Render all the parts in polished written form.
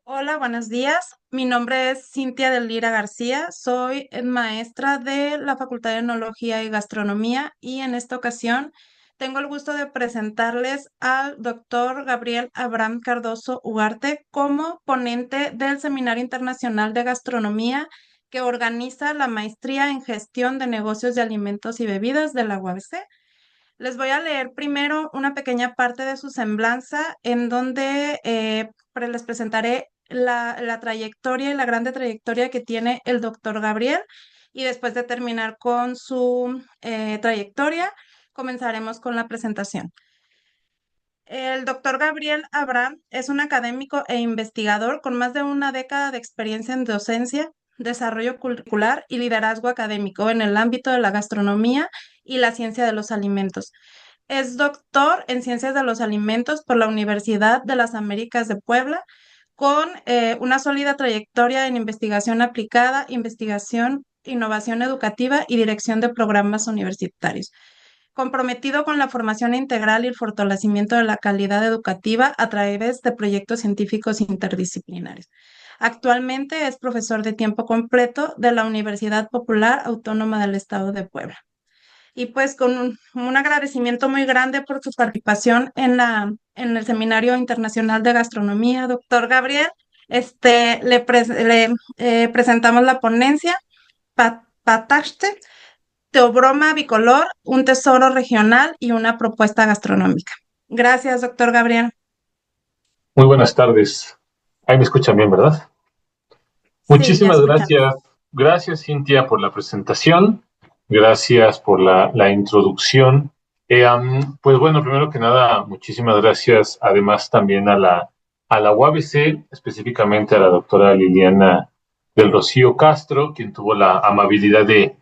Hola, buenos días. Mi nombre es Cintia del Lira García. Soy maestra de la Facultad de Enología y Gastronomía y en esta ocasión tengo el gusto de presentarles al doctor Gabriel Abraham Cardoso Ugarte como ponente del Seminario Internacional de Gastronomía que organiza la Maestría en Gestión de Negocios de Alimentos y Bebidas de la UABC. Les voy a leer primero una pequeña parte de su semblanza en donde les presentaré la trayectoria y la grande trayectoria que tiene el doctor Gabriel y después de terminar con su trayectoria, comenzaremos con la presentación. El doctor Gabriel Abraham es un académico e investigador con más de una década de experiencia en docencia, desarrollo curricular y liderazgo académico en el ámbito de la gastronomía y la ciencia de los alimentos. Es doctor en Ciencias de los Alimentos por la Universidad de las Américas de Puebla, con una sólida trayectoria en investigación aplicada, investigación, innovación educativa y dirección de programas universitarios. Comprometido con la formación integral y el fortalecimiento de la calidad educativa a través de proyectos científicos interdisciplinarios. Actualmente es profesor de tiempo completo de la Universidad Popular Autónoma del Estado de Puebla y pues con un agradecimiento muy grande por su participación en el Seminario Internacional de Gastronomía, doctor Gabriel. Le presentamos la ponencia Patachte, Teobroma bicolor, un tesoro regional y una propuesta gastronómica. Gracias, doctor Gabriel. Muy buenas tardes. Ahí me escuchan bien, ¿verdad? Sí, ya Muchísimas escuchamos. gracias. Gracias, Cintia, por la presentación. Gracias por la introducción. Pues bueno, primero que nada, muchísimas gracias además también a la UABC, específicamente a la doctora Liliana del Rocío Castro, quien tuvo la amabilidad de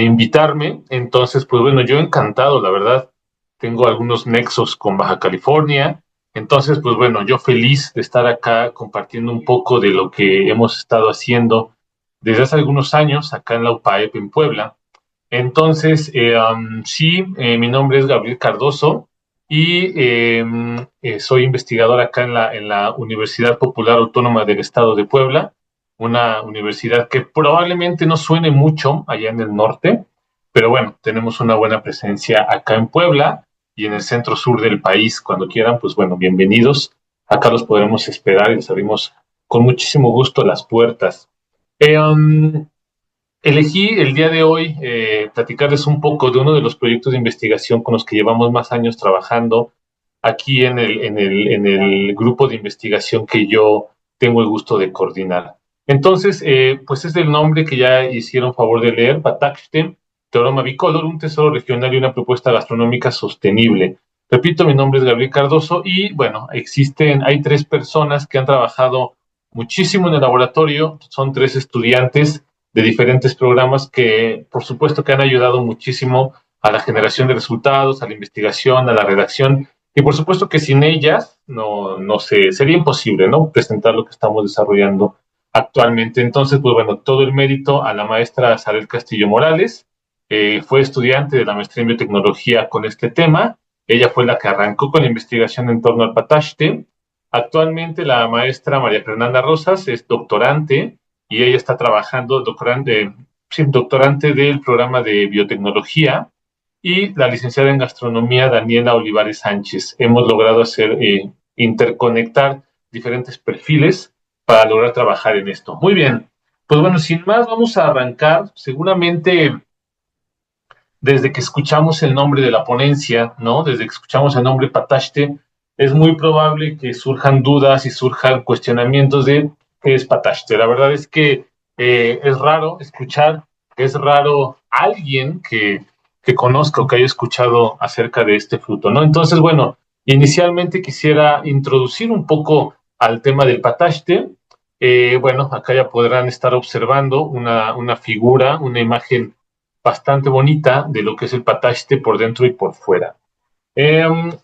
invitarme. Entonces, pues bueno, yo encantado, la verdad. Tengo algunos nexos con Baja California. Entonces, pues bueno, yo feliz de estar acá compartiendo un poco de lo que hemos estado haciendo desde hace algunos años acá en la UPAEP en Puebla. Entonces, sí, mi nombre es Gabriel Cardoso y soy investigador acá en la Universidad Popular Autónoma del Estado de Puebla, una universidad que probablemente no suene mucho allá en el norte, pero bueno, tenemos una buena presencia acá en Puebla y en el centro sur del país. Cuando quieran, pues bueno, bienvenidos. Acá los podremos esperar y les abrimos con muchísimo gusto las puertas. Eh, um, Elegí el día de hoy platicarles un poco de uno de los proyectos de investigación con los que llevamos más años trabajando aquí en el grupo de investigación que yo tengo el gusto de coordinar. Entonces, pues es el nombre que ya hicieron favor de leer, Pataxtem, Teorema Bicolor, un tesoro regional y una propuesta gastronómica sostenible. Repito, mi nombre es Gabriel Cardoso y bueno, hay 3 personas que han trabajado muchísimo en el laboratorio, son 3 estudiantes de diferentes programas que, por supuesto, que han ayudado muchísimo a la generación de resultados, a la investigación, a la redacción, y por supuesto que sin ellas no sé, sería imposible, ¿no? Presentar lo que estamos desarrollando actualmente. Entonces, pues bueno, todo el mérito a la maestra Sarel Castillo Morales, fue estudiante de la maestría en biotecnología con este tema. Ella fue la que arrancó con la investigación en torno al patachte. Actualmente la maestra María Fernanda Rosas es doctorante y ella está trabajando, doctorante del programa de biotecnología, y la licenciada en gastronomía Daniela Olivares Sánchez. Hemos logrado interconectar diferentes perfiles para lograr trabajar en esto. Muy bien, pues bueno, sin más vamos a arrancar. Seguramente desde que escuchamos el nombre de la ponencia, ¿no? Desde que escuchamos el nombre Patachte, es muy probable que surjan dudas y surjan cuestionamientos de qué es Patachte. La verdad es que es raro escuchar, es raro alguien que conozca o que haya escuchado acerca de este fruto, ¿no? Entonces, bueno, inicialmente quisiera introducir un poco al tema del Patachte. Bueno, acá ya podrán estar observando una figura, una imagen bastante bonita de lo que es el pataste por dentro y por fuera.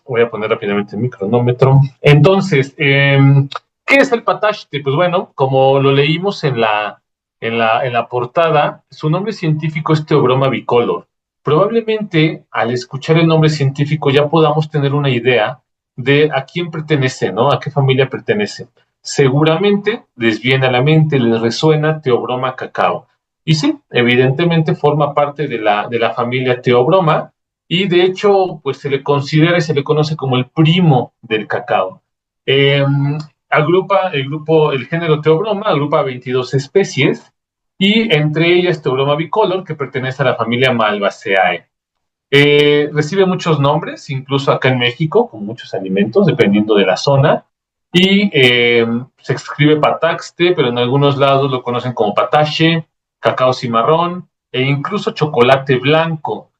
Voy a poner rápidamente mi cronómetro. Entonces, ¿qué es el pataste? Pues bueno, como lo leímos en la portada, su nombre científico es Theobroma bicolor. Probablemente al escuchar el nombre científico ya podamos tener una idea de a quién pertenece, ¿no? A qué familia pertenece. seguramente les viene a la mente, les resuena Theobroma cacao. Y sí, evidentemente forma parte de la familia Theobroma, y de hecho, pues se le considera y se le conoce como el primo del cacao. Eh, el género Theobroma agrupa 22 especies, y entre ellas Theobroma bicolor, que pertenece a la familia Malvaceae. Recibe muchos nombres, incluso acá en México, con muchos alimentos, dependiendo de la zona. Y se escribe pataxte, pero en algunos lados lo conocen como patache, cacao cimarrón e incluso chocolate blanco.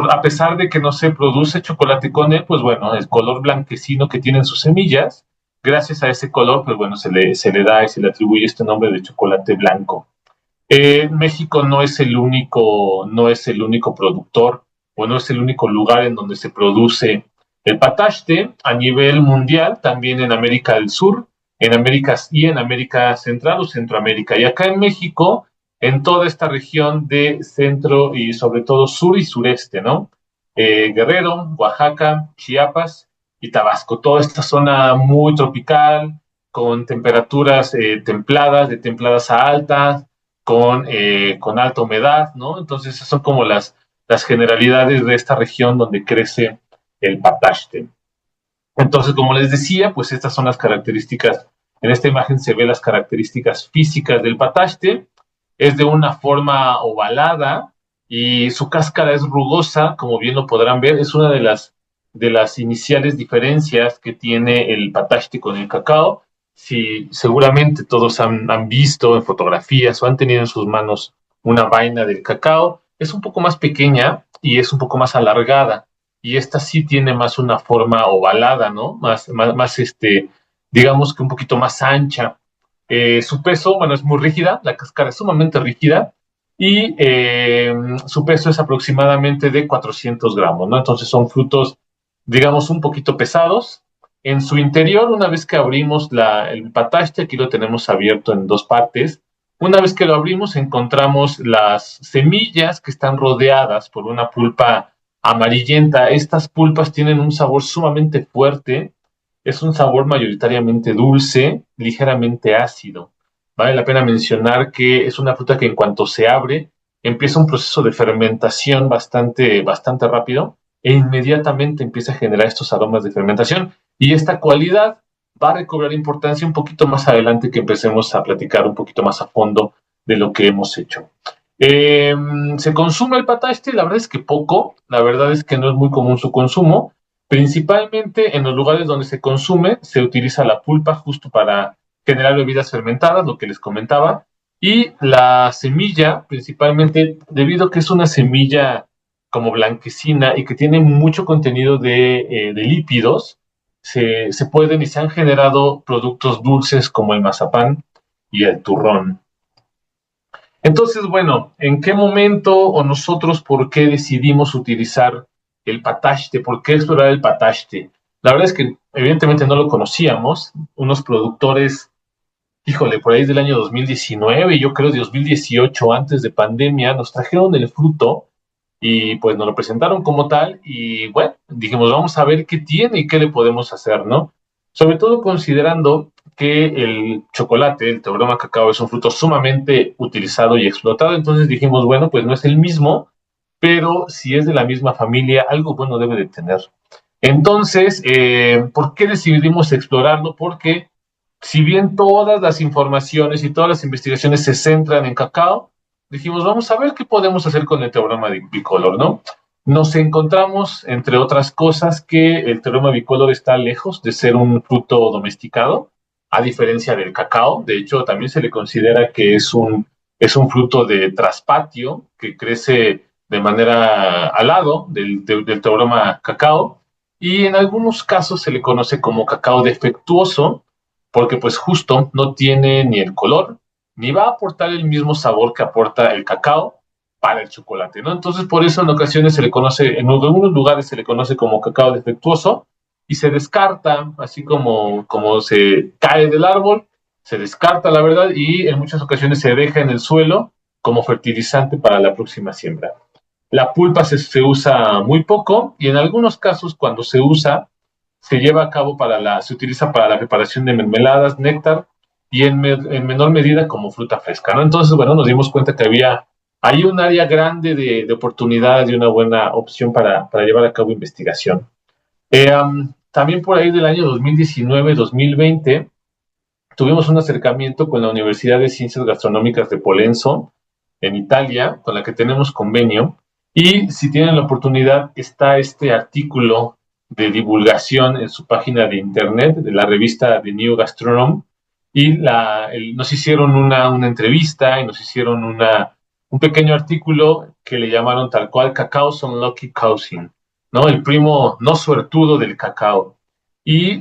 A pesar de que no se produce chocolate con él, pues bueno, el color blanquecino que tienen sus semillas, gracias a ese color, pues bueno, se le da y se le atribuye este nombre de chocolate blanco. México no es el único productor o no es el único lugar en donde se produce el pataste. A nivel mundial, también en América del Sur, en América Central o Centroamérica. Y acá en México, en toda esta región de centro y sobre todo sur y sureste, ¿no? Guerrero, Oaxaca, Chiapas y Tabasco. Toda esta zona muy tropical, con temperaturas templadas, de templadas a altas, con alta humedad, ¿no? Entonces, esas son como las generalidades de esta región donde crece el pataste. Entonces, como les decía, pues estas son las características. En esta imagen se ve las características físicas del pataste. Es de una forma ovalada y su cáscara es rugosa, como bien lo podrán ver. Es una de las iniciales diferencias que tiene el pataste con el cacao. Si seguramente todos han visto en fotografías o han tenido en sus manos una vaina del cacao, es un poco más pequeña y es un poco más alargada, y esta sí tiene más una forma ovalada, ¿no? Digamos que un poquito más ancha. Su peso, bueno, es muy rígida, la cáscara es sumamente rígida, y su peso es aproximadamente de 400 gramos, ¿no? Entonces son frutos, digamos, un poquito pesados. En su interior, una vez que abrimos el pataste, aquí lo tenemos abierto en dos partes. Una vez que lo abrimos, encontramos las semillas que están rodeadas por una pulpa amarillenta. Estas pulpas tienen un sabor sumamente fuerte, es un sabor mayoritariamente dulce, ligeramente ácido. Vale la pena mencionar que es una fruta que en cuanto se abre, empieza un proceso de fermentación bastante rápido, e inmediatamente empieza a generar estos aromas de fermentación, y esta cualidad va a recobrar importancia un poquito más adelante, que empecemos a platicar un poquito más a fondo de lo que hemos hecho. Se consume el pataste, la verdad es que poco, la verdad es que no es muy común su consumo. Principalmente en los lugares donde se consume, se utiliza la pulpa justo para generar bebidas fermentadas, lo que les comentaba, y la semilla, principalmente debido a que es una semilla como blanquecina y que tiene mucho contenido de lípidos, se pueden y se han generado productos dulces como el mazapán y el turrón. Entonces, bueno, ¿en qué momento o nosotros por qué decidimos utilizar el pataste? ¿Por qué explorar el pataste? La verdad es que evidentemente no lo conocíamos. Unos productores, híjole, por ahí del año 2019, yo creo de 2018, antes de pandemia, nos trajeron el fruto y pues nos lo presentaron como tal, y bueno, dijimos, vamos a ver qué tiene y qué le podemos hacer, ¿no? Sobre todo considerando que el chocolate, el Theobroma cacao, es un fruto sumamente utilizado y explotado. Entonces dijimos, bueno, pues no es el mismo, pero si es de la misma familia, algo bueno debe de tener. Entonces, ¿por qué decidimos explorarlo? Porque si bien todas las informaciones y todas las investigaciones se centran en cacao, dijimos, vamos a ver qué podemos hacer con el Theobroma bicolor, ¿no? Nos encontramos, entre otras cosas, que el Theobroma bicolor está lejos de ser un fruto domesticado, a diferencia del cacao. De hecho, también se le considera que es un fruto de traspatio, que crece de manera al lado del Theobroma cacao, y en algunos casos se le conoce como cacao defectuoso, porque pues justo no tiene ni el color, ni va a aportar el mismo sabor que aporta el cacao para el chocolate, ¿no? Entonces, por eso en ocasiones se le conoce, en algunos lugares se le conoce como cacao defectuoso, y se descarta, así como se cae del árbol, se descarta la verdad, y en muchas ocasiones se deja en el suelo como fertilizante para la próxima siembra. La pulpa se usa muy poco, y en algunos casos cuando se usa, se lleva a cabo se utiliza para la preparación de mermeladas, néctar y en menor medida como fruta fresca, ¿no? Entonces, bueno, nos dimos cuenta que hay un área grande de oportunidad y una buena opción para llevar a cabo investigación. También por ahí del año 2019-2020 tuvimos un acercamiento con la Universidad de Ciencias Gastronómicas de Polenzo, en Italia, con la que tenemos convenio. Y si tienen la oportunidad, está este artículo de divulgación en su página de internet de la revista The New Gastronom. Y nos hicieron una entrevista y nos hicieron un pequeño artículo que le llamaron tal cual Cacao's Unlucky Cousin, ¿no? El primo no suertudo del cacao. Y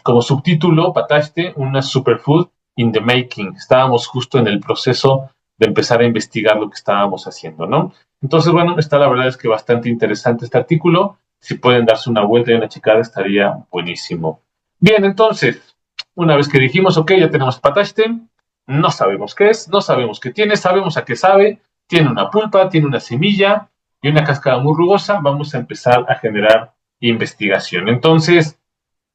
como subtítulo, Pataste, una superfood in the making. Estábamos justo en el proceso de empezar a investigar lo que estábamos haciendo, ¿no? Entonces, bueno, la verdad es que bastante interesante este artículo. Si pueden darse una vuelta y una checada, estaría buenísimo. Bien, entonces, una vez que dijimos, ok, ya tenemos Pataste, no sabemos qué es, no sabemos qué tiene, sabemos a qué sabe, tiene una pulpa, tiene una semilla y una cáscara muy rugosa, vamos a empezar a generar investigación. Entonces,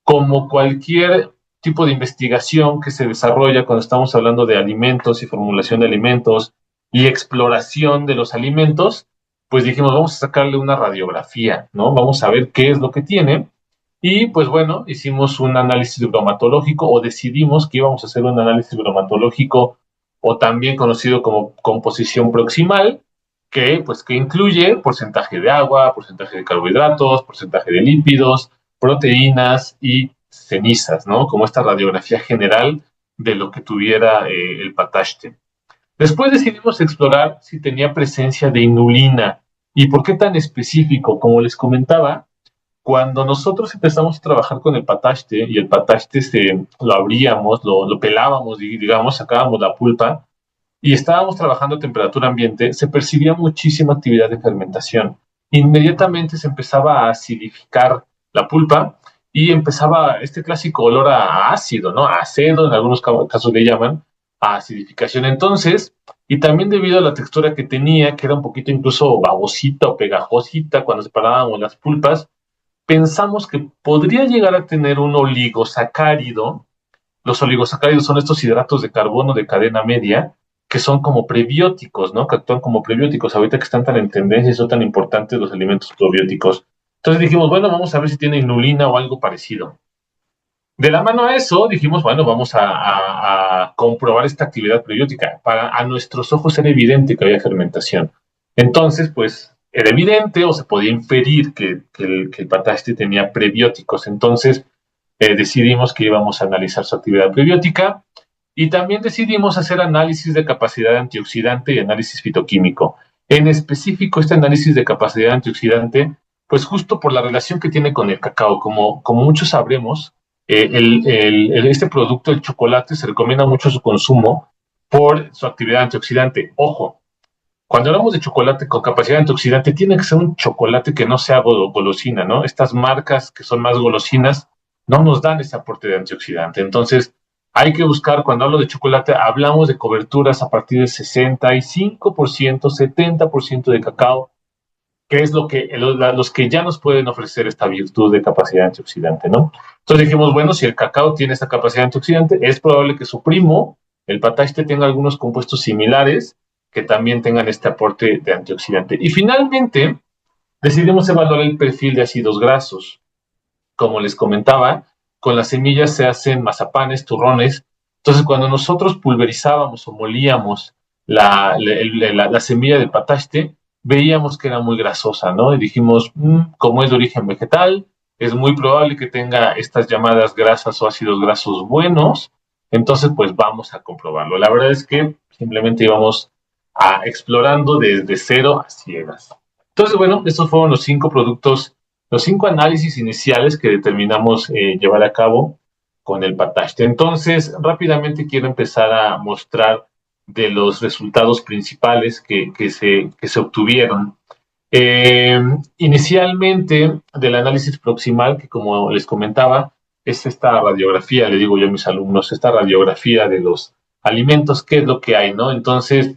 como cualquier tipo de investigación que se desarrolla cuando estamos hablando de alimentos y formulación de alimentos y exploración de los alimentos, pues dijimos, vamos a sacarle una radiografía, ¿no? Vamos a ver qué es lo que tiene. Y pues bueno, hicimos un análisis bromatológico o decidimos que íbamos a hacer un análisis bromatológico o también conocido como composición proximal, que incluye porcentaje de agua, porcentaje de carbohidratos, porcentaje de lípidos, proteínas y cenizas, ¿no? Como esta radiografía general de lo que tuviera el pataste. Después decidimos explorar si tenía presencia de inulina. ¿Y por qué tan específico? Como les comentaba, cuando nosotros empezamos a trabajar con el pataste y el pataste lo abríamos, lo pelábamos, digamos, sacábamos la pulpa, y estábamos trabajando a temperatura ambiente, se percibía muchísima actividad de fermentación. Inmediatamente se empezaba a acidificar la pulpa y empezaba este clásico olor a ácido, ¿no? A acedo, en algunos casos le llaman, a acidificación. Entonces, y también debido a la textura que tenía, que era un poquito incluso babosita o pegajosita cuando separábamos las pulpas, pensamos que podría llegar a tener un oligosacárido. Los oligosacáridos son estos hidratos de carbono de cadena media que son como prebióticos, ¿no? Que actúan como prebióticos. Ahorita que están tan en tendencia y son tan importantes los alimentos probióticos. Entonces dijimos, bueno, vamos a ver si tiene inulina o algo parecido. De la mano a eso, dijimos, bueno, vamos a comprobar esta actividad prebiótica. A nuestros ojos era evidente que había fermentación. Entonces, pues, era evidente o se podía inferir que el pataste tenía prebióticos. Entonces, decidimos que íbamos a analizar su actividad prebiótica y también decidimos hacer análisis de capacidad antioxidante y análisis fitoquímico. En específico, este análisis de capacidad antioxidante, pues justo por la relación que tiene con el cacao. Como muchos sabremos, este producto, el chocolate, se recomienda mucho su consumo por su actividad antioxidante. Ojo, cuando hablamos de chocolate con capacidad antioxidante, tiene que ser un chocolate que no sea golosina, ¿no? Estas marcas que son más golosinas no nos dan ese aporte de antioxidante. Entonces, hay que buscar, cuando hablo de chocolate, hablamos de coberturas a partir del 65%, 70% de cacao, que es los que ya nos pueden ofrecer esta virtud de capacidad antioxidante, ¿no? Entonces dijimos, bueno, si el cacao tiene esta capacidad antioxidante, es probable que su primo, el pataste, tenga algunos compuestos similares que también tengan este aporte de antioxidante. Y finalmente, decidimos evaluar el perfil de ácidos grasos. Como les comentaba, con las semillas se hacen mazapanes, turrones. Entonces, cuando nosotros pulverizábamos o molíamos la semilla del pataste, veíamos que era muy grasosa, ¿no? Y dijimos, como es de origen vegetal, es muy probable que tenga estas llamadas grasas o ácidos grasos buenos. Entonces, pues vamos a comprobarlo. La verdad es que simplemente íbamos explorando desde cero a ciegas. Entonces, bueno, estos fueron los 5 análisis iniciales que determinamos llevar a cabo con el pataste. Entonces, rápidamente quiero empezar a mostrar de los resultados principales que se obtuvieron. Inicialmente, del análisis proximal, que como les comentaba, es esta radiografía, le digo yo a mis alumnos, esta radiografía de los alimentos, qué es lo que hay, ¿no? Entonces,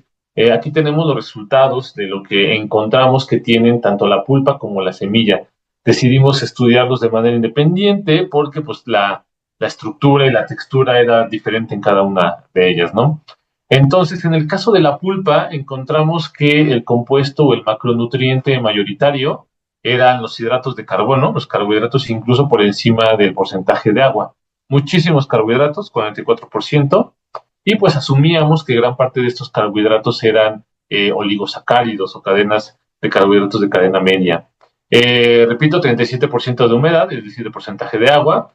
aquí tenemos los resultados de lo que encontramos que tienen tanto la pulpa como la semilla. decidimos estudiarlos de manera independiente porque pues la estructura y la textura era diferente en cada una de ellas, ¿no? Entonces, en el caso de la pulpa, encontramos que el compuesto o el macronutriente mayoritario eran los hidratos de carbono, los carbohidratos incluso por encima del porcentaje de agua. Muchísimos carbohidratos, 44%, y pues asumíamos que gran parte de estos carbohidratos eran oligosacáridos o cadenas de carbohidratos de cadena media. Repito, 37% de humedad, es decir, de porcentaje de agua.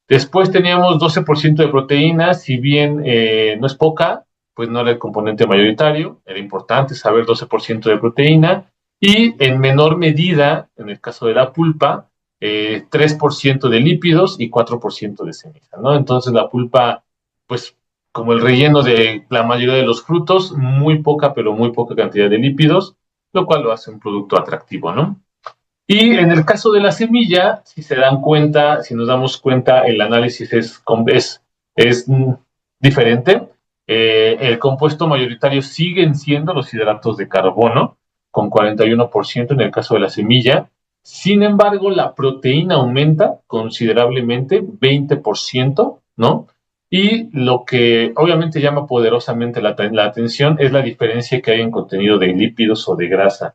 Después teníamos 12% de proteínas, si bien no es poca, pues no era el componente mayoritario, era importante saber 12% de proteína, y en menor medida, en el caso de la pulpa, 3% de lípidos y 4% de ceniza, ¿no? Entonces la pulpa, pues como el relleno de la mayoría de los frutos, muy poca, pero muy poca cantidad de lípidos, lo cual lo hace un producto atractivo, ¿no? Y en el caso de la semilla, si se dan cuenta, si nos damos cuenta, el análisis es diferente. El compuesto mayoritario siguen siendo los hidratos de carbono, con 41% en el caso de la semilla. Sin embargo, la proteína aumenta considerablemente, 20%, ¿no? Y lo que obviamente llama poderosamente la atención es la diferencia que hay en contenido de lípidos o de grasa.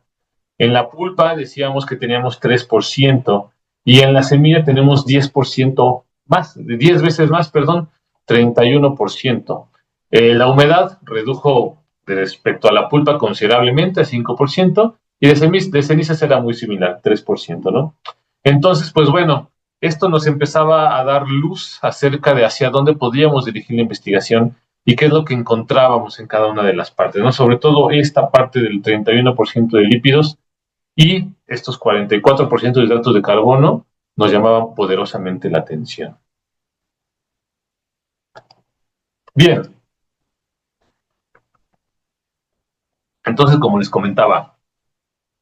En la pulpa decíamos que teníamos 3% y en la semilla tenemos 10% más, 10 veces más, perdón, 31%. La humedad redujo respecto a la pulpa considerablemente a 5% y de cenizas era muy similar, 3%, ¿no? Entonces, pues bueno, esto nos empezaba a dar luz acerca de hacia dónde podíamos dirigir la investigación y qué es lo que encontrábamos en cada una de las partes, ¿no? Sobre todo esta parte del 31% de lípidos y estos 44% de hidratos de carbono nos llamaban poderosamente la atención. Bien, entonces como les comentaba,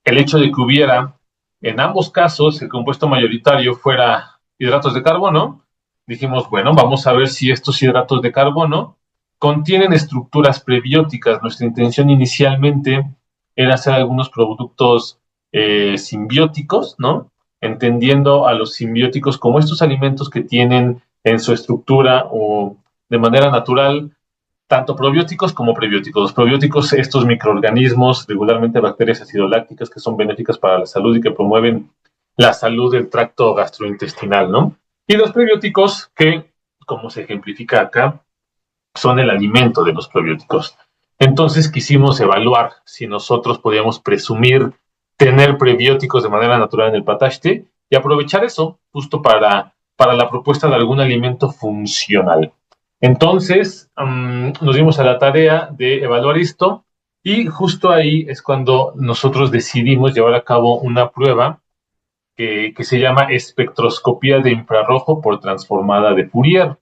el hecho de que hubiera en ambos casos el compuesto mayoritario fuera hidratos de carbono, dijimos, bueno, vamos a ver si estos hidratos de carbono contienen estructuras prebióticas. Nuestra intención inicialmente era hacer algunos productos simbióticos, ¿no? Entendiendo a los simbióticos como estos alimentos que tienen en su estructura o de manera natural tanto probióticos como prebióticos. Los probióticos, estos microorganismos, regularmente bacterias acidolácticas que son benéficas para la salud y que promueven la salud del tracto gastrointestinal, ¿no? Y los prebióticos que, como se ejemplifica acá, son el alimento de los probióticos. Entonces quisimos evaluar si nosotros podíamos presumir tener prebióticos de manera natural en el pataste y aprovechar eso justo para la propuesta de algún alimento funcional. Entonces nos dimos a la tarea de evaluar esto y justo ahí es cuando nosotros decidimos llevar a cabo una prueba que se llama espectroscopía de infrarrojo por transformada de Fourier.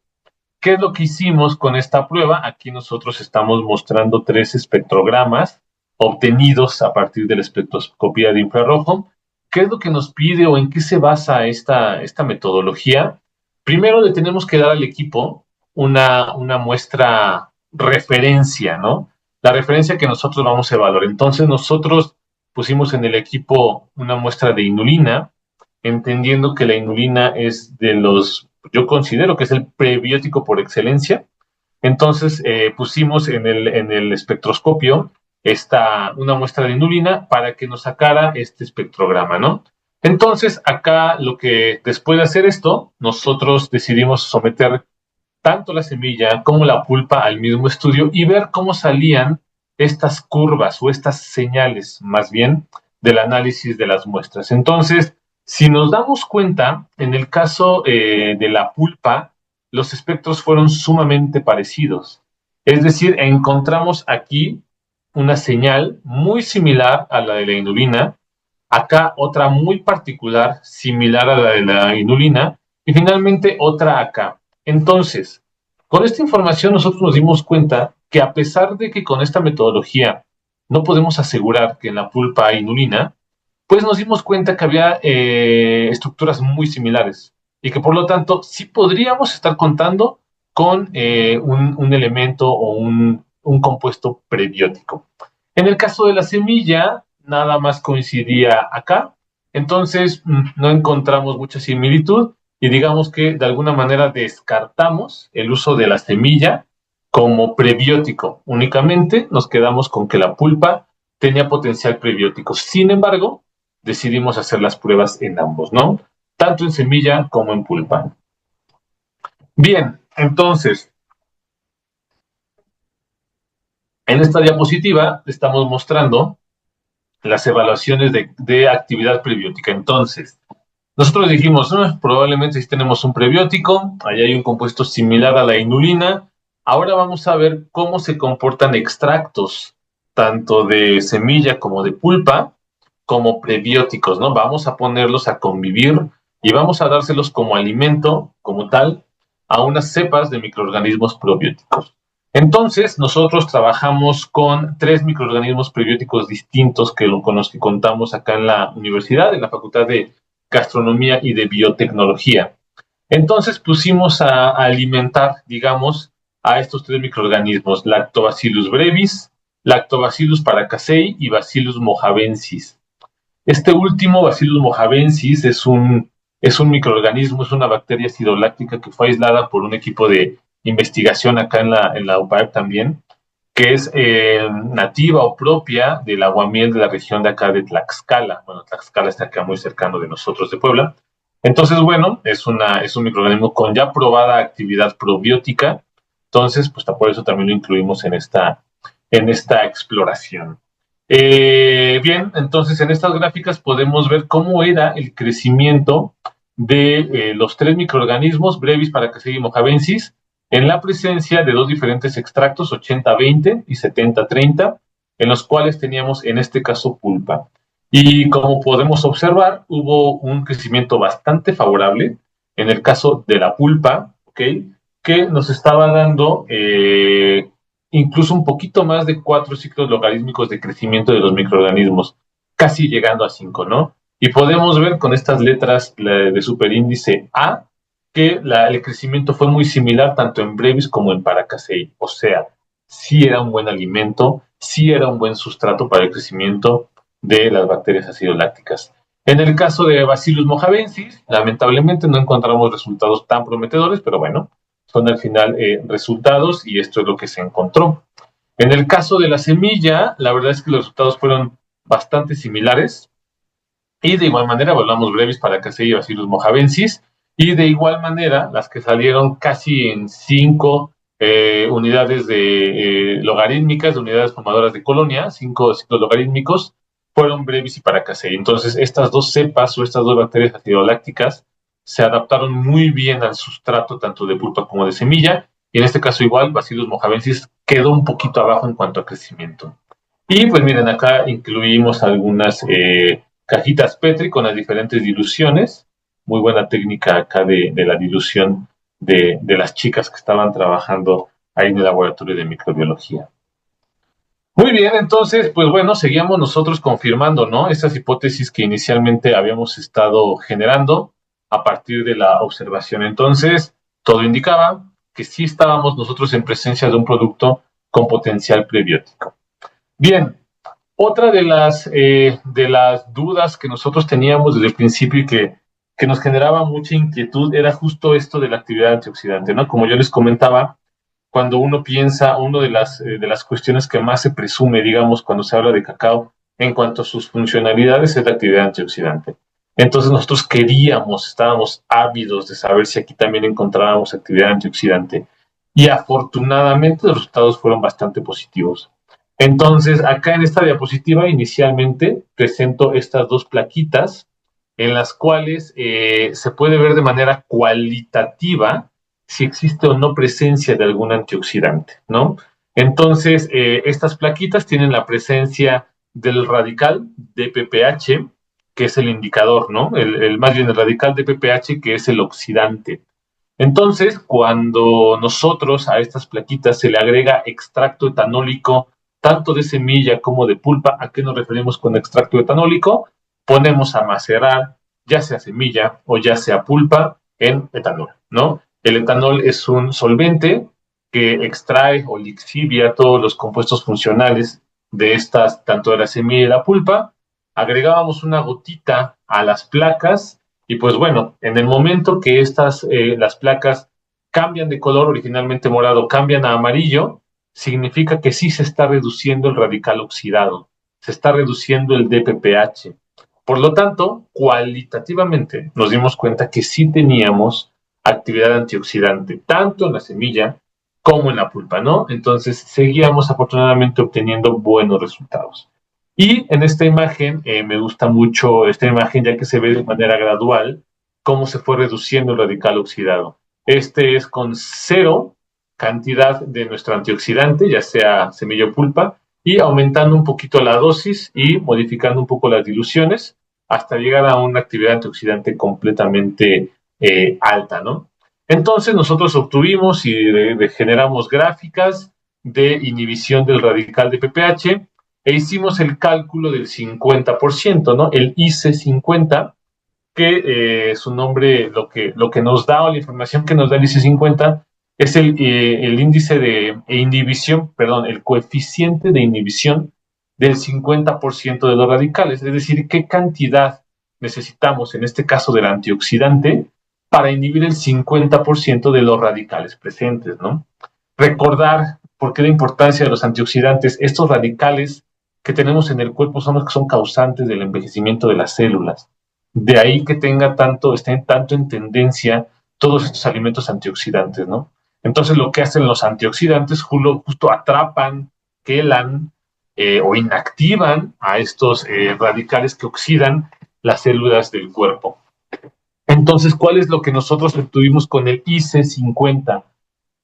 ¿Qué es lo que hicimos con esta prueba? Aquí nosotros estamos mostrando 3 espectrogramas obtenidos a partir de la espectroscopía de infrarrojo. ¿Qué es lo que nos pide o en qué se basa esta metodología? Primero le tenemos que dar al equipo una muestra referencia, ¿no? La referencia que nosotros vamos a evaluar. Entonces nosotros pusimos en el equipo una muestra de inulina, entendiendo que la inulina es de los, yo considero que es el prebiótico por excelencia. Entonces pusimos en el espectroscopio una muestra de inulina para que nos sacara este espectrograma, ¿no? Entonces acá lo que después de hacer esto, nosotros decidimos someter tanto la semilla como la pulpa al mismo estudio y ver cómo salían estas curvas o estas señales, más bien, del análisis de las muestras. Entonces, si nos damos cuenta, en el caso de la pulpa, los espectros fueron sumamente parecidos. Es decir, encontramos aquí una señal muy similar a la de la inulina, acá otra muy particular, similar a la de la inulina, y finalmente otra acá. Entonces, con esta información nosotros nos dimos cuenta que a pesar de que con esta metodología no podemos asegurar que en la pulpa hay inulina, pues nos dimos cuenta que había estructuras muy similares y que por lo tanto sí podríamos estar contando con un elemento o un compuesto prebiótico. En el caso de la semilla, nada más coincidía acá. Entonces, no encontramos mucha similitud y digamos que de alguna manera descartamos el uso de la semilla como prebiótico. Únicamente nos quedamos con que la pulpa tenía potencial prebiótico. Sin embargo, decidimos hacer las pruebas en ambos, ¿no? Tanto en semilla como en pulpa. Bien, entonces, en esta diapositiva estamos mostrando las evaluaciones de actividad prebiótica. Entonces, nosotros dijimos, probablemente si tenemos un prebiótico, ahí hay un compuesto similar a la inulina. Ahora vamos a ver cómo se comportan extractos, tanto de semilla como de pulpa, como prebióticos, ¿no? Vamos a ponerlos a convivir y vamos a dárselos como alimento, como tal, a unas cepas de microorganismos probióticos. Entonces, nosotros trabajamos con 3 microorganismos prebióticos distintos con los que contamos acá en la universidad, en la Facultad de Gastronomía y de Biotecnología. Entonces pusimos a alimentar, digamos, a estos 3 microorganismos, Lactobacillus brevis, Lactobacillus paracasei y Bacillus mojavensis. Este último, Bacillus mojavensis, es un microorganismo, es una bacteria acidoláctica que fue aislada por un equipo de investigación acá en la UPAEP también, que es nativa o propia del aguamiel de la región de acá de Tlaxcala. Bueno, Tlaxcala está acá muy cercano de nosotros, de Puebla. Entonces, bueno, es un microorganismo con ya probada actividad probiótica. Entonces, pues por eso también lo incluimos en esta exploración. Bien, entonces en estas gráficas podemos ver cómo era el crecimiento de los 3 microorganismos, Brevis, Paracasei y Mojavensis, en la presencia de 2 diferentes extractos, 80-20 y 70-30, en los cuales teníamos en este caso pulpa. Y como podemos observar, hubo un crecimiento bastante favorable en el caso de la pulpa, ¿okay? Que nos estaba dando incluso un poquito más de 4 ciclos logarítmicos de crecimiento de los microorganismos, casi llegando a 5, ¿no? Y podemos ver con estas letras de superíndice A que el crecimiento fue muy similar tanto en Brevis como en Paracasei. O sea, sí era un buen alimento, sí era un buen sustrato para el crecimiento de las bacterias acidolácticas. En el caso de Bacillus mojavensis, lamentablemente no encontramos resultados tan prometedores, pero bueno, son al final resultados y esto es lo que se encontró. En el caso de la semilla, la verdad es que los resultados fueron bastante similares y de igual manera evaluamos Brevis, Paracasei y Bacillus mojavensis y de igual manera las que salieron casi en 5 unidades de logarítmicas, de unidades formadoras de colonia, 5 ciclos logarítmicos, fueron Brevis y Paracasei. Entonces estas dos cepas o estas dos bacterias acidolácticas se adaptaron muy bien al sustrato tanto de pulpa como de semilla, y en este caso igual, Bacillus mojavensis quedó un poquito abajo en cuanto a crecimiento. Y pues miren, acá incluimos algunas cajitas Petri con las diferentes diluciones, muy buena técnica acá de la dilución de las chicas que estaban trabajando ahí en el laboratorio de microbiología. Muy bien, entonces, pues bueno, seguíamos nosotros confirmando, ¿no? Estas hipótesis que inicialmente habíamos estado generando a partir de la observación. Entonces, todo indicaba que sí estábamos nosotros en presencia de un producto con potencial prebiótico. Bien, otra de las dudas que nosotros teníamos desde el principio y que nos generaba mucha inquietud era justo esto de la actividad antioxidante, ¿no? Como yo les comentaba, cuando uno piensa, una de las cuestiones que más se presume, digamos, cuando se habla de cacao, en cuanto a sus funcionalidades, es la actividad antioxidante. Entonces nosotros estábamos ávidos de saber si aquí también encontrábamos actividad antioxidante. Y afortunadamente los resultados fueron bastante positivos. Entonces, acá en esta diapositiva inicialmente presento estas dos plaquitas en las cuales se puede ver de manera cualitativa si existe o no presencia de algún antioxidante, ¿no? Entonces, estas plaquitas tienen la presencia del radical DPPH, que es el indicador, ¿no? Más bien el radical DPPH, que es el oxidante. Entonces, cuando nosotros a estas plaquitas se le agrega extracto etanólico, tanto de semilla como de pulpa, ¿a qué nos referimos con extracto etanólico? Ponemos a macerar, ya sea semilla o ya sea pulpa, en etanol, ¿no? El etanol es un solvente que extrae o lixivia todos los compuestos funcionales de estas, tanto de la semilla y la pulpa, agregábamos una gotita a las placas y pues bueno, en el momento que las placas cambian de color, originalmente morado, cambian a amarillo, significa que sí se está reduciendo el radical oxidado, se está reduciendo el DPPH. Por lo tanto, cualitativamente nos dimos cuenta que sí teníamos actividad antioxidante, tanto en la semilla como en la pulpa, ¿no? Entonces, seguíamos afortunadamente obteniendo buenos resultados. Y en esta imagen, me gusta mucho esta imagen, ya que se ve de manera gradual cómo se fue reduciendo el radical oxidado. Este es con cero cantidad de nuestro antioxidante, ya sea semilla o pulpa, y aumentando un poquito la dosis y modificando un poco las diluciones hasta llegar a una actividad antioxidante completamente alta, ¿no? Entonces nosotros obtuvimos y generamos gráficas de inhibición del radical de PPH e hicimos el cálculo del 50%, ¿no? El IC50, que su nombre, lo que nos da o la información que nos da el IC50 es el índice de inhibición, perdón, el coeficiente de inhibición del 50% de los radicales, es decir, qué cantidad necesitamos, en este caso del antioxidante, para inhibir el 50% de los radicales presentes, ¿no? Recordar por qué la importancia de los antioxidantes, estos radicales que tenemos en el cuerpo son los que son causantes del envejecimiento de las células. De ahí que estén tanto en tendencia todos estos alimentos antioxidantes, ¿no? Entonces lo que hacen los antioxidantes justo atrapan, quelan o inactivan a estos radicales que oxidan las células del cuerpo. Entonces, ¿cuál es lo que nosotros obtuvimos con el IC50?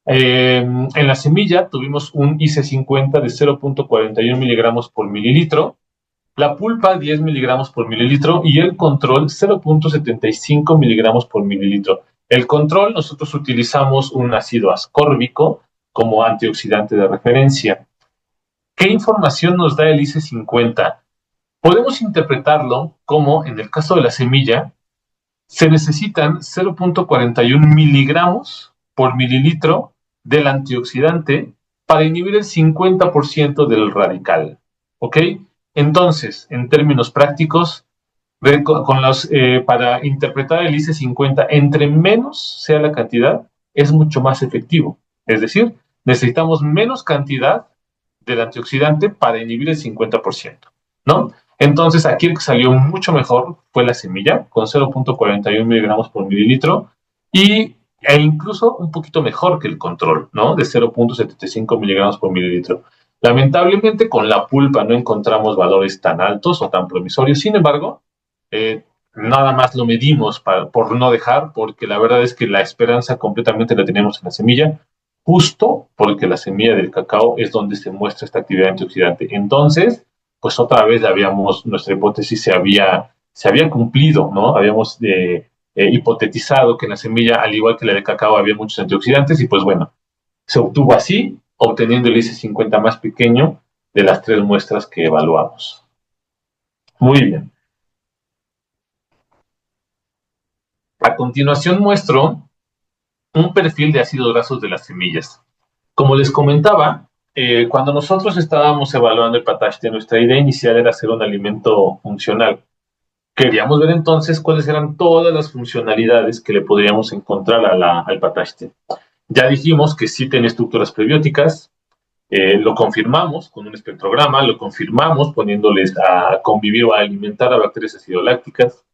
En la semilla tuvimos un IC50 de 0.41 miligramos por mililitro, la pulpa 10 miligramos por mililitro y el control 0.75 miligramos por mililitro. El control, nosotros utilizamos un ácido ascórbico como antioxidante de referencia. ¿Qué información nos da el IC50? Podemos interpretarlo como, en el caso de la semilla, se necesitan 0.41 miligramos por mililitro del antioxidante para inhibir el 50% del radical. ¿Ok? Entonces, en términos prácticos, para interpretar el IC50, entre menos sea la cantidad, es mucho más efectivo. Es decir, necesitamos menos cantidad del antioxidante para inhibir el 50%, ¿no? Entonces, aquí el que salió mucho mejor fue la semilla, con 0.41 miligramos por mililitro, e incluso un poquito mejor que el control, ¿no? De 0.75 miligramos por mililitro. Lamentablemente, con la pulpa no encontramos valores tan altos o tan promisorios. Sin embargo, nada más lo medimos por no dejar, porque la verdad es que la esperanza completamente la tenemos en la semilla, justo porque la semilla del cacao es donde se muestra esta actividad antioxidante. Entonces, pues otra vez nuestra hipótesis se había cumplido, ¿no? Habíamos hipotetizado que en la semilla, al igual que la de cacao, había muchos antioxidantes y pues bueno, se obtuvo así, obteniendo el IC50 más pequeño de las 3 muestras que evaluamos. Muy bien. A continuación muestro un perfil de ácidos grasos de las semillas. Como les comentaba, cuando nosotros estábamos evaluando el patachte, nuestra idea inicial era hacer un alimento funcional. Queríamos ver entonces cuáles eran todas las funcionalidades que le podríamos encontrar al patachte. Ya dijimos que sí tiene estructuras prebióticas, lo confirmamos con un espectrograma, lo confirmamos poniéndoles a convivir o a alimentar a bacterias acidolácticas.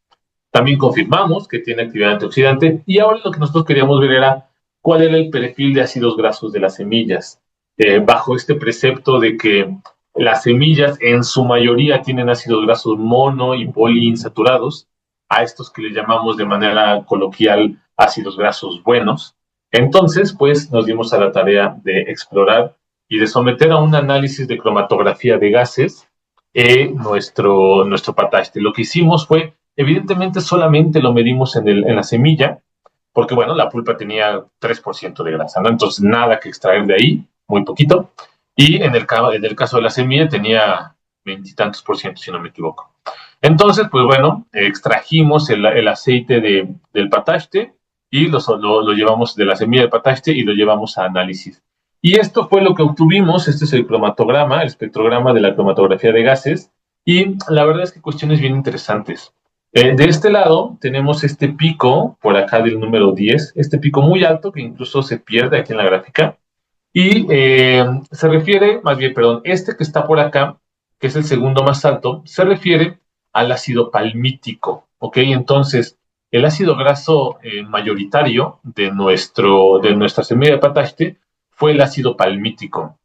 También confirmamos que tiene actividad antioxidante y ahora lo que nosotros queríamos ver era cuál era el perfil de ácidos grasos de las semillas, bajo este precepto de que las semillas en su mayoría tienen ácidos grasos mono y poliinsaturados, a estos que le llamamos de manera coloquial ácidos grasos buenos. Entonces, pues nos dimos a la tarea de explorar y de someter a un análisis de cromatografía de gases nuestro patachte. Lo que hicimos fue, evidentemente solamente lo medimos en la semilla, porque bueno, la pulpa tenía 3% de grasa, ¿no? Entonces nada que extraer de ahí, muy poquito. Y en el caso de la semilla tenía 20 y tantos por ciento, si no me equivoco. Entonces, pues bueno, extrajimos el aceite del patachte y lo llevamos de la semilla del patachte y lo llevamos a análisis. Y esto fue lo que obtuvimos. Este es el cromatograma, el espectrograma de la cromatografía de gases. Y la verdad es que cuestiones bien interesantes. De este lado tenemos este pico, por acá del número 10, este pico muy alto que incluso se pierde aquí en la gráfica. Y se refiere, más bien, perdón, este que está por acá, que es el segundo más alto, se refiere al ácido palmítico, ¿ok? Entonces, el ácido graso mayoritario de nuestra semilla de pataste fue el ácido palmítico,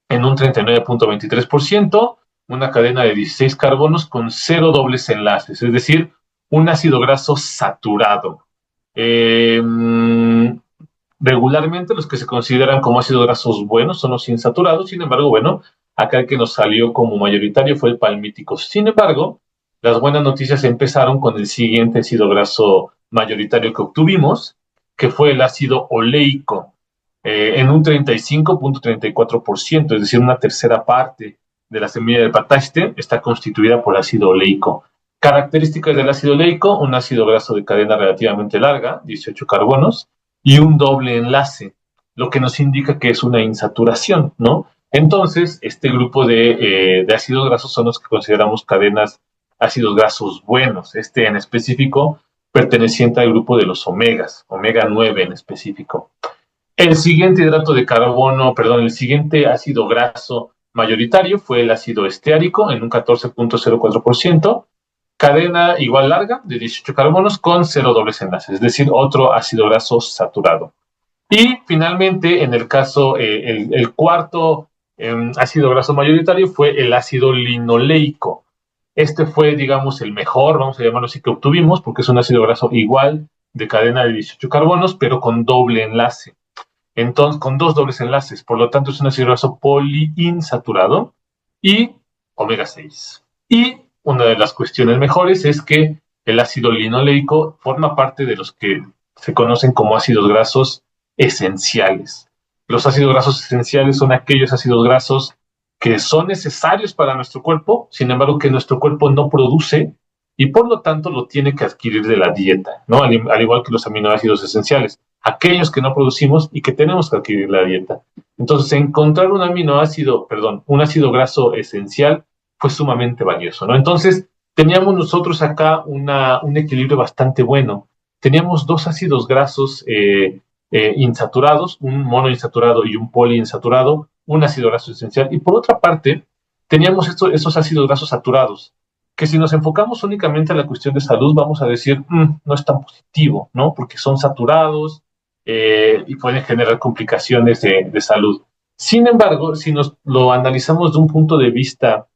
en un 39.23%, una cadena de 16 carbonos con cero dobles enlaces, es decir, un ácido graso saturado. Eh, Regularmente los que se consideran como ácidos grasos buenos son los insaturados, sin embargo, bueno, acá el que nos salió como mayoritario fue el palmítico. Sin embargo, las buenas noticias empezaron con el siguiente ácido graso mayoritario que obtuvimos, que fue el ácido oleico, en un 35.34%, es decir, una tercera parte de la semilla del pataste está constituida por ácido oleico. Características del ácido oleico: un ácido graso de cadena relativamente larga, 18 carbonos, y un doble enlace, lo que nos indica que es una insaturación, ¿no? Entonces, este grupo de ácidos grasos son los que consideramos cadenas ácidos grasos buenos, este en específico perteneciente al grupo de los omegas, omega 9 en específico. El siguiente hidrato de carbono, perdón, el siguiente ácido graso mayoritario fue el ácido esteárico en un 14.04%, cadena igual larga de 18 carbonos con cero dobles enlaces, es decir, otro ácido graso saturado. Y finalmente, en el caso, el cuarto ácido graso mayoritario fue el ácido linoleico. Este fue, digamos, el mejor, vamos a llamarlo así, que obtuvimos, porque es un ácido graso igual de cadena de 18 carbonos, pero con doble enlace. Entonces, con dos dobles enlaces, por lo tanto es un ácido graso poliinsaturado y omega 6. Y una de las cuestiones mejores es que el ácido linoleico forma parte de los que se conocen como ácidos grasos esenciales. Los ácidos grasos esenciales son aquellos ácidos grasos que son necesarios para nuestro cuerpo, sin embargo que nuestro cuerpo no produce y por lo tanto lo tiene que adquirir de la dieta, ¿no? Al igual que los aminoácidos esenciales, aquellos que no producimos y que tenemos que adquirir la dieta. Entonces, encontrar un aminoácido, perdón, un ácido graso esencial fue sumamente valioso, ¿no? Entonces, teníamos nosotros acá un equilibrio bastante bueno. Teníamos dos ácidos grasos insaturados, un monoinsaturado y un poliinsaturado, un ácido graso esencial, y por otra parte, teníamos esos ácidos grasos saturados, que si nos enfocamos únicamente a la cuestión de salud, vamos a decir, no es tan positivo, ¿no? Porque son saturados y pueden generar complicaciones de salud. Sin embargo, si nos lo analizamos de un punto de vista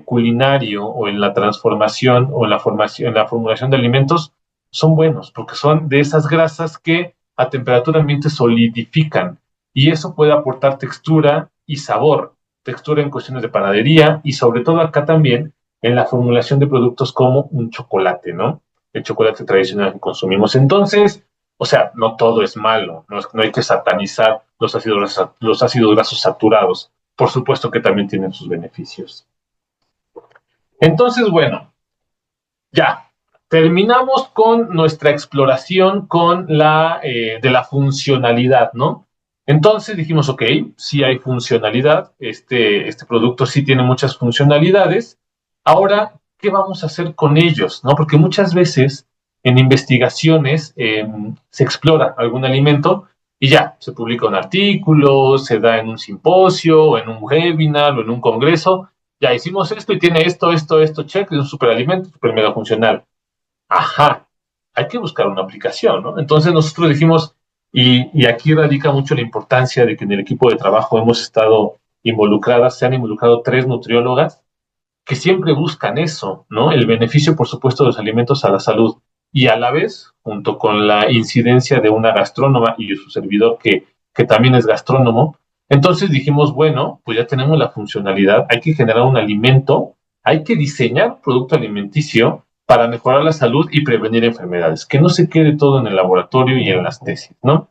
culinario o en la transformación o en la formulación de alimentos, son buenos, porque son de esas grasas que a temperatura ambiente solidifican y eso puede aportar textura y sabor, textura en cuestiones de panadería y sobre todo acá también en la formulación de productos como un chocolate, ¿no? El chocolate tradicional que consumimos. Entonces, o sea, no todo es malo, no hay que satanizar los ácidos grasos saturados. Por supuesto que también tienen sus beneficios. Entonces, bueno, ya, terminamos con nuestra exploración de la funcionalidad, ¿no? Entonces dijimos, ok, sí hay funcionalidad, este producto sí tiene muchas funcionalidades. Ahora, ¿qué vamos a hacer con ellos? ¿No? Porque muchas veces en investigaciones se explora algún alimento y ya, se publica un artículo, se da en un simposio, o en un webinar, o en un congreso. Ya hicimos esto y tiene esto, check, es un superalimento, super mega funcional. Ajá, hay que buscar una aplicación, ¿no? Entonces nosotros dijimos, y aquí radica mucho la importancia de que en el equipo de trabajo hemos estado se han involucrado 3 nutriólogas que siempre buscan eso, ¿no? El beneficio, por supuesto, de los alimentos a la salud y a la vez, junto con la incidencia de una gastrónoma y de su servidor que también es gastrónomo, entonces dijimos, bueno, pues ya tenemos la funcionalidad, hay que generar un alimento, hay que diseñar un producto alimenticio para mejorar la salud y prevenir enfermedades, que no se quede todo en el laboratorio y en las tesis, ¿no?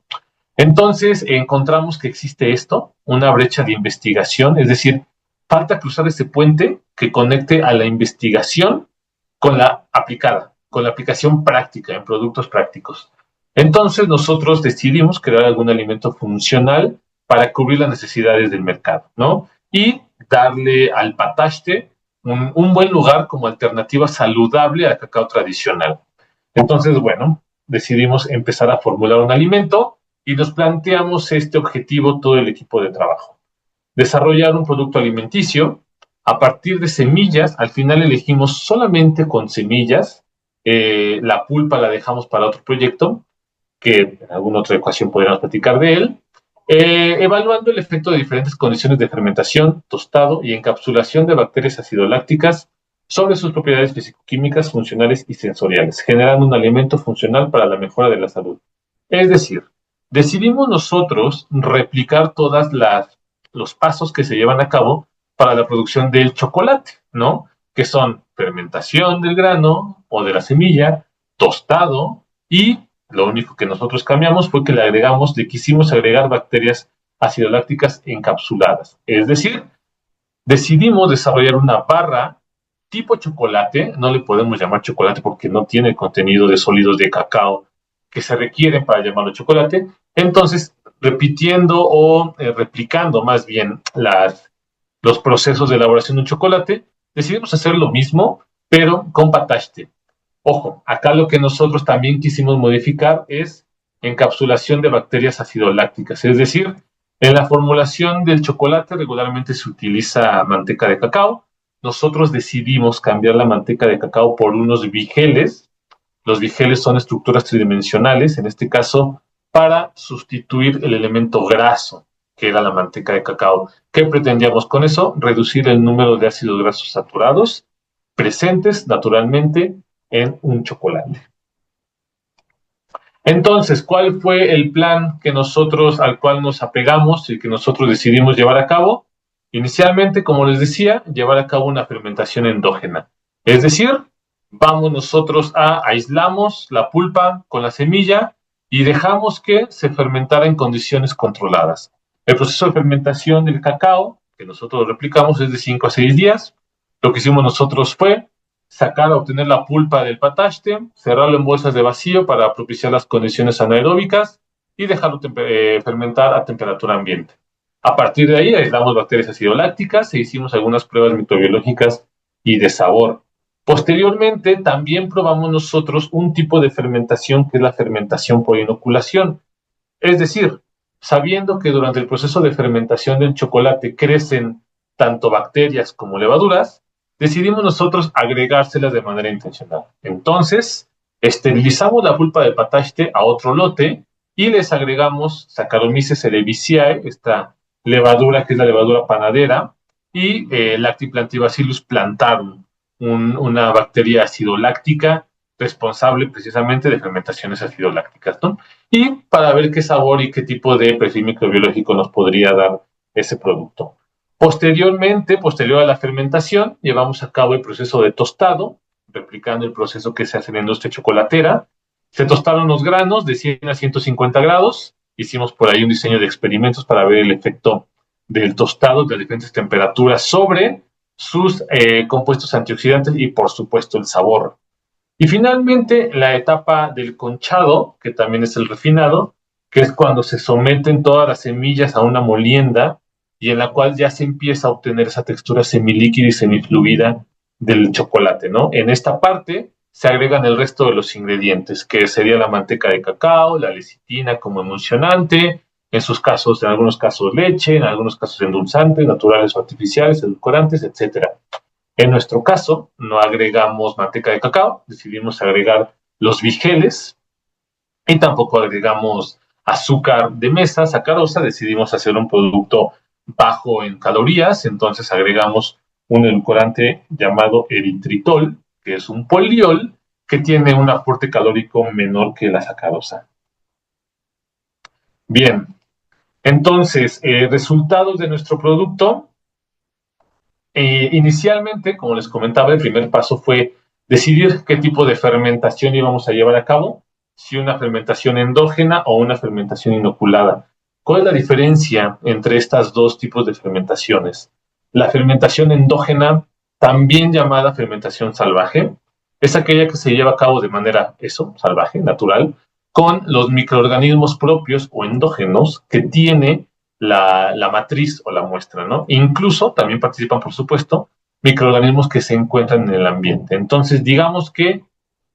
Entonces encontramos que existe esto, una brecha de investigación, es decir, falta cruzar ese puente que conecte a la investigación con la aplicada, con la aplicación práctica en productos prácticos. Entonces nosotros decidimos crear algún alimento funcional para cubrir las necesidades del mercado, ¿no? Y darle al pataste un buen lugar como alternativa saludable al cacao tradicional. Entonces, bueno, decidimos empezar a formular un alimento y nos planteamos este objetivo todo el equipo de trabajo. Desarrollar un producto alimenticio a partir de semillas. Al final elegimos solamente con semillas. La pulpa la dejamos para otro proyecto, que en alguna otra ocasión podríamos platicar de él. Evaluando el efecto de diferentes condiciones de fermentación, tostado y encapsulación de bacterias acidolácticas sobre sus propiedades físico-químicas, funcionales y sensoriales, generando un alimento funcional para la mejora de la salud. Es decir, decidimos nosotros replicar todas los pasos que se llevan a cabo para la producción del chocolate, ¿no? Que son fermentación del grano o de la semilla, tostado, y lo único que nosotros cambiamos fue que le quisimos agregar bacterias acidolácticas encapsuladas. Es decir, decidimos desarrollar una barra tipo chocolate. No le podemos llamar chocolate porque no tiene contenido de sólidos de cacao que se requieren para llamarlo chocolate. Entonces, repitiendo o replicando más bien los procesos de elaboración de un chocolate, decidimos hacer lo mismo, pero con pataste. Ojo, acá lo que nosotros también quisimos modificar es encapsulación de bacterias acidolácticas. Es decir, en la formulación del chocolate regularmente se utiliza manteca de cacao. Nosotros decidimos cambiar la manteca de cacao por unos vigeles. Los vigeles son estructuras tridimensionales, en este caso, para sustituir el elemento graso, que era la manteca de cacao. ¿Qué pretendíamos con eso? Reducir el número de ácidos grasos saturados presentes naturalmente en un chocolate. Entonces, ¿cuál fue el plan al cual nos apegamos y que nosotros decidimos llevar a cabo? Inicialmente, como les decía, llevar a cabo una fermentación endógena. Es decir, aislamos la pulpa con la semilla y dejamos que se fermentara en condiciones controladas. El proceso de fermentación del cacao, que nosotros replicamos, es de 5 a 6 días. Lo que hicimos nosotros fue obtener la pulpa del pataste, cerrarlo en bolsas de vacío para propiciar las condiciones anaeróbicas y dejarlo fermentar a temperatura ambiente. A partir de ahí aislamos bacterias acidolácticas e hicimos algunas pruebas microbiológicas y de sabor. Posteriormente, también probamos nosotros un tipo de fermentación que es la fermentación por inoculación. Es decir, sabiendo que durante el proceso de fermentación del chocolate crecen tanto bacterias como levaduras, decidimos nosotros agregárselas de manera intencional. Entonces, esterilizamos la pulpa de pataste a otro lote y les agregamos Saccharomyces cerevisiae, esta levadura que es la levadura panadera, y Lactobacillus plantarum, una bacteria acidoláctica responsable precisamente de fermentaciones acidolácticas, ¿no? Y para ver qué sabor y qué tipo de perfil microbiológico nos podría dar ese producto. Posterior a la fermentación, llevamos a cabo el proceso de tostado, replicando el proceso que se hace en la industria chocolatera. Se tostaron los granos de 100 a 150 grados. Hicimos por ahí un diseño de experimentos para ver el efecto del tostado de diferentes temperaturas sobre sus compuestos antioxidantes y, por supuesto, el sabor. Y finalmente, la etapa del conchado, que también es el refinado, que es cuando se someten todas las semillas a una molienda y en la cual ya se empieza a obtener esa textura semilíquida y semifluida del chocolate, ¿no? En esta parte se agregan el resto de los ingredientes, que sería la manteca de cacao, la lecitina como emulsionante, en algunos casos leche, en algunos casos endulzantes, naturales o artificiales, edulcorantes, etcétera. En nuestro caso, no agregamos manteca de cacao, decidimos agregar los vigeles y tampoco agregamos azúcar de mesa, sacarosa, decidimos hacer un producto bajo en calorías, entonces agregamos un edulcorante llamado eritritol, que es un poliol que tiene un aporte calórico menor que la sacarosa. Bien, entonces, resultados de nuestro producto. Inicialmente, como les comentaba, el primer paso fue decidir qué tipo de fermentación íbamos a llevar a cabo, si una fermentación endógena o una fermentación inoculada. ¿Cuál es la diferencia entre estos dos tipos de fermentaciones? La fermentación endógena, también llamada fermentación salvaje, es aquella que se lleva a cabo de manera salvaje, natural, con los microorganismos propios o endógenos que tiene la matriz o la muestra, ¿no? Incluso también participan, por supuesto, microorganismos que se encuentran en el ambiente. Entonces, digamos que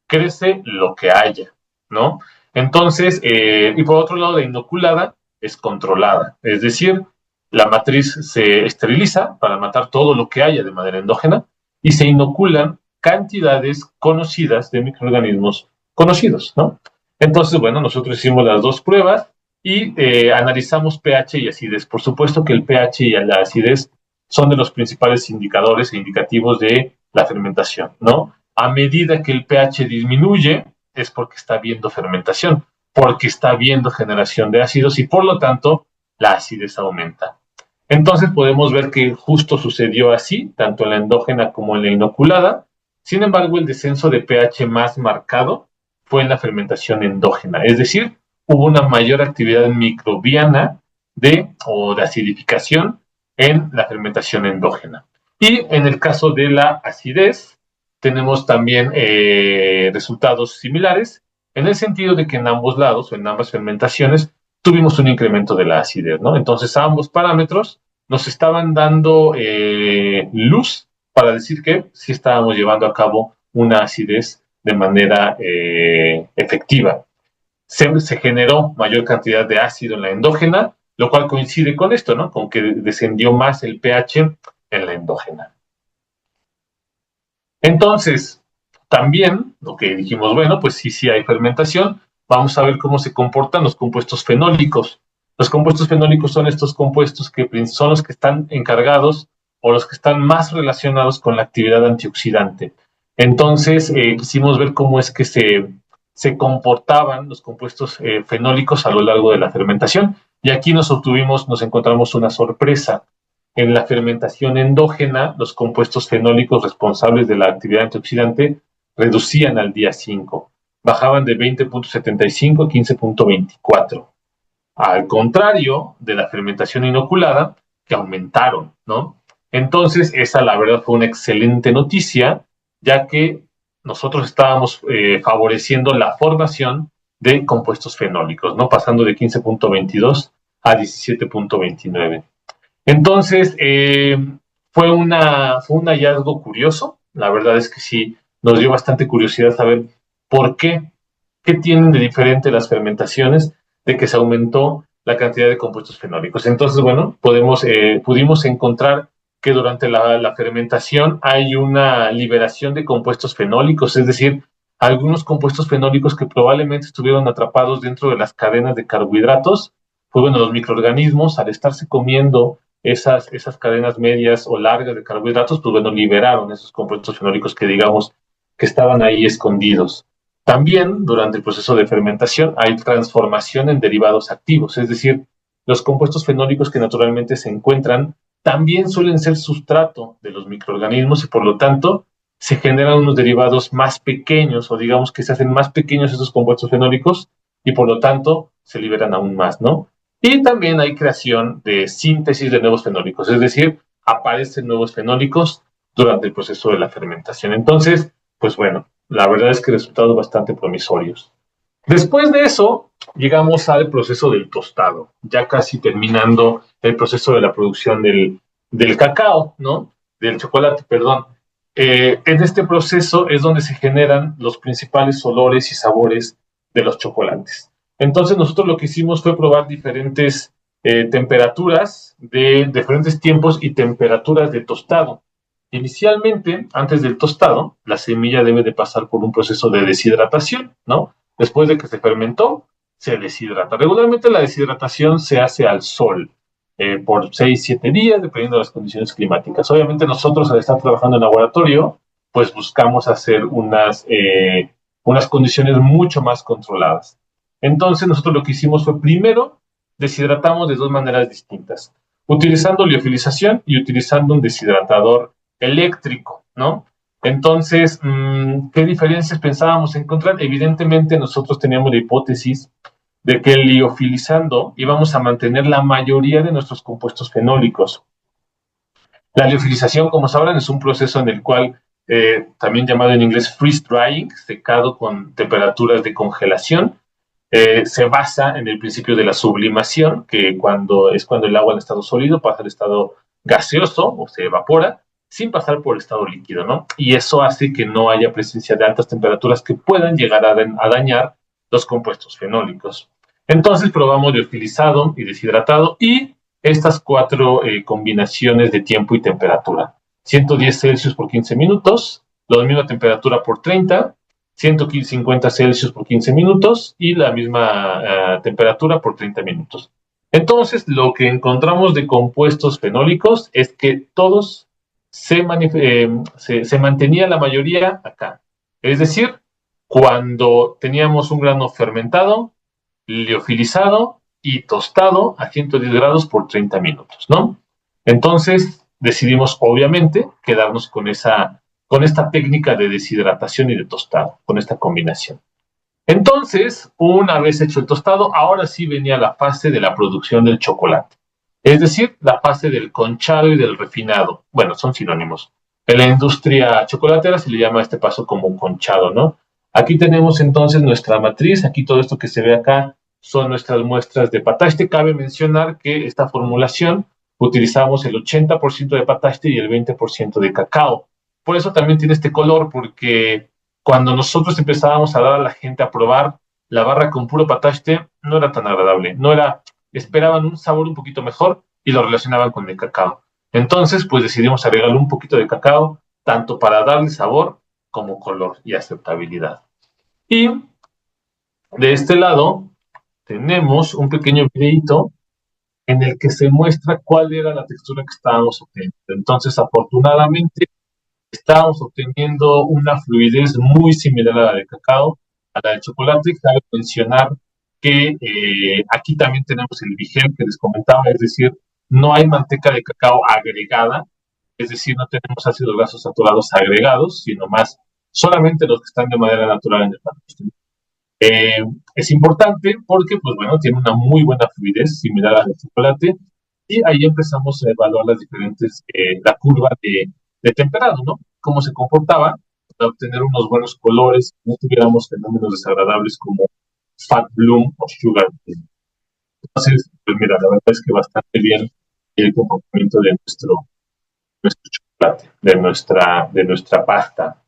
crece lo que haya, ¿no? Entonces, y por otro lado, la inoculada es controlada, es decir, la matriz se esteriliza para matar todo lo que haya de manera endógena y se inoculan cantidades conocidas de microorganismos conocidos, ¿no? Entonces, bueno, nosotros hicimos las dos pruebas y analizamos pH y acidez. Por supuesto que el pH y la acidez son de los principales indicadores e indicativos de la fermentación, ¿no? A medida que el pH disminuye, es porque está habiendo fermentación, porque está habiendo generación de ácidos y por lo tanto la acidez aumenta. Entonces podemos ver que justo sucedió así, tanto en la endógena como en la inoculada. Sin embargo, el descenso de pH más marcado fue en la fermentación endógena, es decir, hubo una mayor actividad microbiana o de acidificación en la fermentación endógena. Y en el caso de la acidez, tenemos también resultados similares, en el sentido de que en ambos lados o en ambas fermentaciones tuvimos un incremento de la acidez, ¿no? Entonces, ambos parámetros nos estaban dando luz para decir que sí estábamos llevando a cabo una acidez de manera efectiva. Se generó mayor cantidad de ácido en la endógena, lo cual coincide con esto, ¿no? Con que descendió más el pH en la endógena. Entonces, también lo que dijimos, bueno, pues sí hay fermentación, vamos a ver cómo se comportan los compuestos fenólicos. Los compuestos fenólicos son estos compuestos que son los que están encargados o los que están más relacionados con la actividad antioxidante. Entonces, quisimos ver cómo es que se comportaban los compuestos fenólicos a lo largo de la fermentación. Y aquí nos encontramos una sorpresa. En la fermentación endógena, los compuestos fenólicos responsables de la actividad antioxidante reducían al día 5, bajaban de 20.75 a 15.24. Al contrario de la fermentación inoculada, que aumentaron, ¿no? Entonces, esa la verdad fue una excelente noticia, ya que nosotros estábamos favoreciendo la formación de compuestos fenólicos, ¿no? Pasando de 15.22 a 17.29. Entonces, fue un hallazgo curioso. La verdad es que sí, nos dio bastante curiosidad saber por qué tienen de diferente las fermentaciones de que se aumentó la cantidad de compuestos fenólicos. Entonces, bueno, pudimos encontrar que durante la fermentación hay una liberación de compuestos fenólicos, es decir, algunos compuestos fenólicos que probablemente estuvieron atrapados dentro de las cadenas de carbohidratos, pues bueno, los microorganismos al estarse comiendo esas cadenas medias o largas de carbohidratos, pues bueno, liberaron esos compuestos fenólicos que digamos que estaban ahí escondidos. También durante el proceso de fermentación hay transformación en derivados activos, es decir, los compuestos fenólicos que naturalmente se encuentran también suelen ser sustrato de los microorganismos y por lo tanto se generan unos derivados más pequeños o digamos que se hacen más pequeños esos compuestos fenólicos y por lo tanto se liberan aún más, ¿no? Y también hay creación de síntesis de nuevos fenólicos, es decir, aparecen nuevos fenólicos durante el proceso de la fermentación. Entonces, pues bueno, la verdad es que resultados bastante promisorios. Después de eso, llegamos al proceso del tostado, ya casi terminando el proceso de la producción del cacao, ¿no? Del chocolate, perdón. En este proceso es donde se generan los principales olores y sabores de los chocolates. Entonces nosotros lo que hicimos fue probar diferentes temperaturas de diferentes tiempos y temperaturas de tostado. Inicialmente, antes del tostado, la semilla debe de pasar por un proceso de deshidratación, ¿no? Después de que se fermentó, se deshidrata. Regularmente la deshidratación se hace al sol por 6-7 días, dependiendo de las condiciones climáticas. Obviamente nosotros al estar trabajando en laboratorio, pues buscamos hacer unas condiciones mucho más controladas. Entonces nosotros lo que hicimos fue primero deshidratamos de dos maneras distintas, utilizando liofilización y utilizando un deshidratador eléctrico, ¿no? Entonces, ¿qué diferencias pensábamos encontrar? Evidentemente nosotros teníamos la hipótesis de que liofilizando íbamos a mantener la mayoría de nuestros compuestos fenólicos. La liofilización, como sabrán, es un proceso en el cual, también llamado en inglés freeze drying, secado con temperaturas de congelación, se basa en el principio de la sublimación, que cuando el agua en estado sólido pasa al estado gaseoso o se evapora, sin pasar por estado líquido, ¿no? Y eso hace que no haya presencia de altas temperaturas que puedan llegar a dañar los compuestos fenólicos. Entonces probamos liofilizado y deshidratado y estas cuatro combinaciones de tiempo y temperatura. 110 Celsius por 15 minutos, la misma temperatura por 30, 150 Celsius por 15 minutos y la misma temperatura por 30 minutos. Entonces, lo que encontramos de compuestos fenólicos es que todos se mantenía la mayoría acá. Es decir, cuando teníamos un grano fermentado, liofilizado y tostado a 110 grados por 30 minutos, ¿no? Entonces decidimos, obviamente, quedarnos con esta técnica de deshidratación y de tostado, con esta combinación. Entonces, una vez hecho el tostado, ahora sí venía la fase de la producción del chocolate. Es decir, la fase del conchado y del refinado. Bueno, son sinónimos. En la industria chocolatera se le llama a este paso como conchado, ¿no? Aquí tenemos entonces nuestra matriz. Aquí todo esto que se ve acá son nuestras muestras de pataste. Cabe mencionar que esta formulación utilizamos el 80% de pataste y el 20% de cacao. Por eso también tiene este color, porque cuando nosotros empezábamos a dar a la gente a probar la barra con puro pataste, no era tan agradable, no era, esperaban un sabor un poquito mejor y lo relacionaban con el cacao. Entonces, pues decidimos agregarle un poquito de cacao, tanto para darle sabor como color y aceptabilidad. Y de este lado tenemos un pequeño videito en el que se muestra cuál era la textura que estábamos obteniendo. Entonces, afortunadamente, estábamos obteniendo una fluidez muy similar a la de cacao, a la de chocolate. Cabe mencionar que aquí también tenemos el vigel que les comentaba, es decir, no hay manteca de cacao agregada, es decir, no tenemos ácidos grasos saturados agregados, sino más solamente los que están de manera natural en el pasto. Es importante porque, pues bueno, tiene una muy buena fluidez similar al chocolate y ahí empezamos a evaluar las diferentes, la curva de temperado, ¿no? Cómo se comportaba para obtener unos buenos colores, no tuviéramos fenómenos desagradables como fat bloom o sugar bloom. Entonces, pues mira, la verdad es que bastante bien el comportamiento de nuestro chocolate, de nuestra pasta.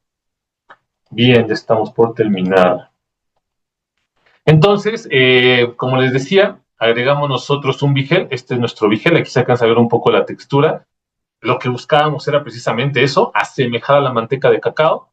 Bien, ya estamos por terminar. Entonces, como les decía, agregamos nosotros un vigel. Este es nuestro vigel. Aquí se alcanza a ver un poco la textura. Lo que buscábamos era precisamente eso, asemejar a la manteca de cacao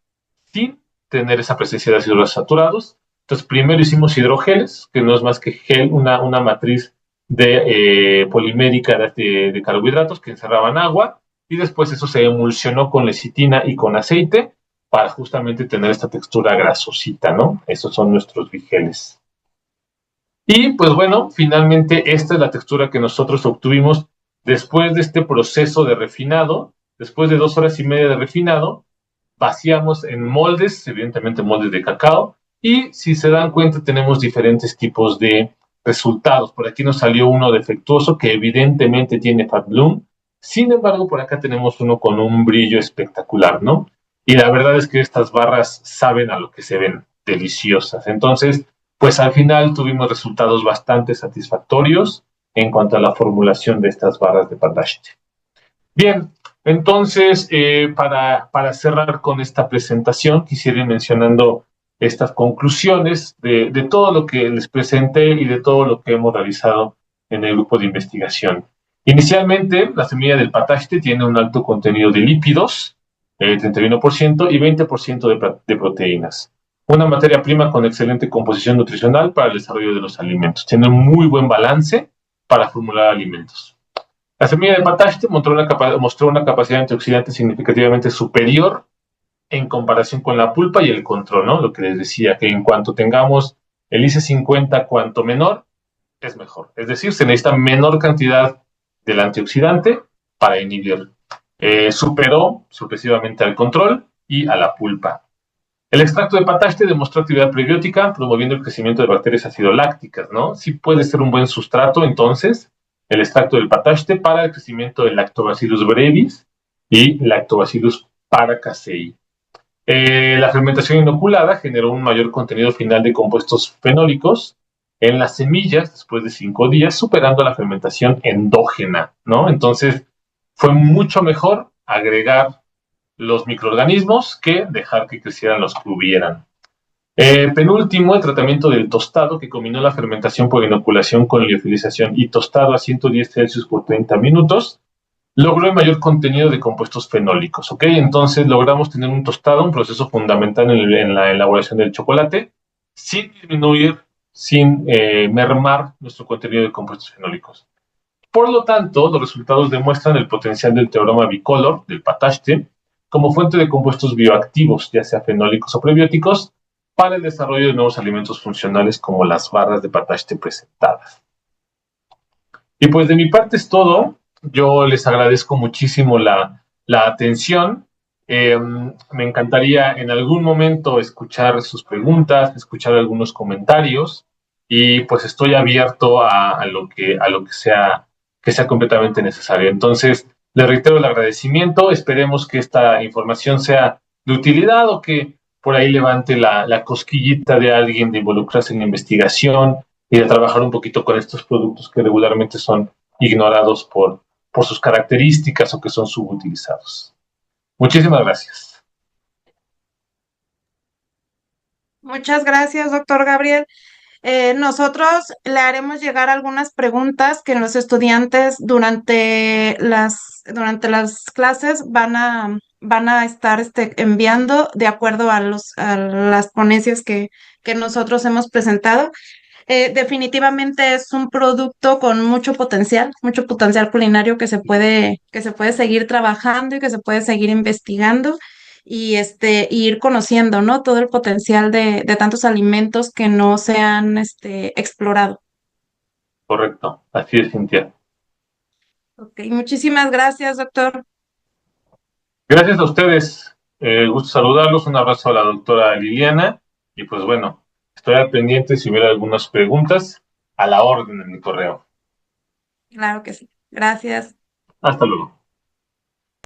sin tener esa presencia de ácidos saturados. Entonces, primero hicimos hidrogeles, que no es más que gel, una matriz de polimérica de carbohidratos que encerraban agua, y después eso se emulsionó con lecitina y con aceite para justamente tener esta textura grasosita, ¿no? Esos son nuestros vigeles. Y pues bueno, finalmente esta es la textura que nosotros obtuvimos después de este proceso de refinado. Después de 2 horas y media de refinado, vaciamos en moldes, evidentemente moldes de cacao, y si se dan cuenta tenemos diferentes tipos de resultados. Por aquí nos salió uno defectuoso que evidentemente tiene fat bloom. Sin embargo, por acá tenemos uno con un brillo espectacular, ¿no? Y la verdad es que estas barras saben a lo que se ven, deliciosas. Entonces, pues al final tuvimos resultados bastante satisfactorios en cuanto a la formulación de estas barras de pataste. Bien, entonces, para cerrar con esta presentación, quisiera ir mencionando estas conclusiones de todo lo que les presenté y de todo lo que hemos realizado en el grupo de investigación. Inicialmente, la semilla del pataste tiene un alto contenido de lípidos, 31%, y 20% de proteínas. Una materia prima con excelente composición nutricional para el desarrollo de los alimentos. Tiene un muy buen balance para formular alimentos. La semilla de pataste mostró una capacidad antioxidante significativamente superior en comparación con la pulpa y el control, ¿no? Lo que les decía, que en cuanto tengamos el IC50 cuanto menor, es mejor. Es decir, se necesita menor cantidad del antioxidante para inhibir. Superó sucesivamente al control y a la pulpa. El extracto de pataste demostró actividad prebiótica, promoviendo el crecimiento de bacterias acidolácticas, ¿no? Sí puede ser un buen sustrato, entonces, el extracto del pataste para el crecimiento del Lactobacillus brevis y Lactobacillus paracasei. La fermentación inoculada generó un mayor contenido final de compuestos fenólicos en las semillas después de 5 días, superando la fermentación endógena, ¿no? Entonces, fue mucho mejor agregar los microorganismos que dejar que crecieran los que hubieran. Penúltimo, el tratamiento del tostado, que combinó la fermentación por inoculación con liofilización y tostado a 110 Celsius por 30 minutos, logró el mayor contenido de compuestos fenólicos, ¿ok? Entonces logramos tener un tostado, un proceso fundamental en la elaboración del chocolate, sin disminuir, sin mermar nuestro contenido de compuestos fenólicos. Por lo tanto, los resultados demuestran el potencial del teorema bicolor, del patachte, como fuente de compuestos bioactivos, ya sea fenólicos o prebióticos, para el desarrollo de nuevos alimentos funcionales como las barras de patachte presentadas. Y pues de mi parte es todo. Yo les agradezco muchísimo la atención. Me encantaría en algún momento escuchar sus preguntas, escuchar algunos comentarios y pues estoy abierto a lo que sea completamente necesario. Entonces, les reitero el agradecimiento. Esperemos que esta información sea de utilidad o que por ahí levante la cosquillita de alguien de involucrarse en la investigación y de trabajar un poquito con estos productos que regularmente son ignorados por sus características o que son subutilizados. Muchísimas gracias. Muchas gracias, doctor Gabriel. Nosotros le haremos llegar algunas preguntas que los estudiantes durante las clases van a estar enviando de acuerdo a las ponencias que nosotros hemos presentado. Definitivamente es un producto con mucho potencial culinario que se puede seguir trabajando y que se puede seguir investigando y ir conociendo, ¿no? Todo el potencial de tantos alimentos que no se han explorado. Correcto. Así es, Cintia. Ok, muchísimas gracias, doctor. Gracias a ustedes. Gusto saludarlos. Un abrazo a la doctora Liliana. Y pues bueno, estoy al pendiente si hubiera algunas preguntas a la orden en mi correo. Claro que sí. Gracias. Hasta luego.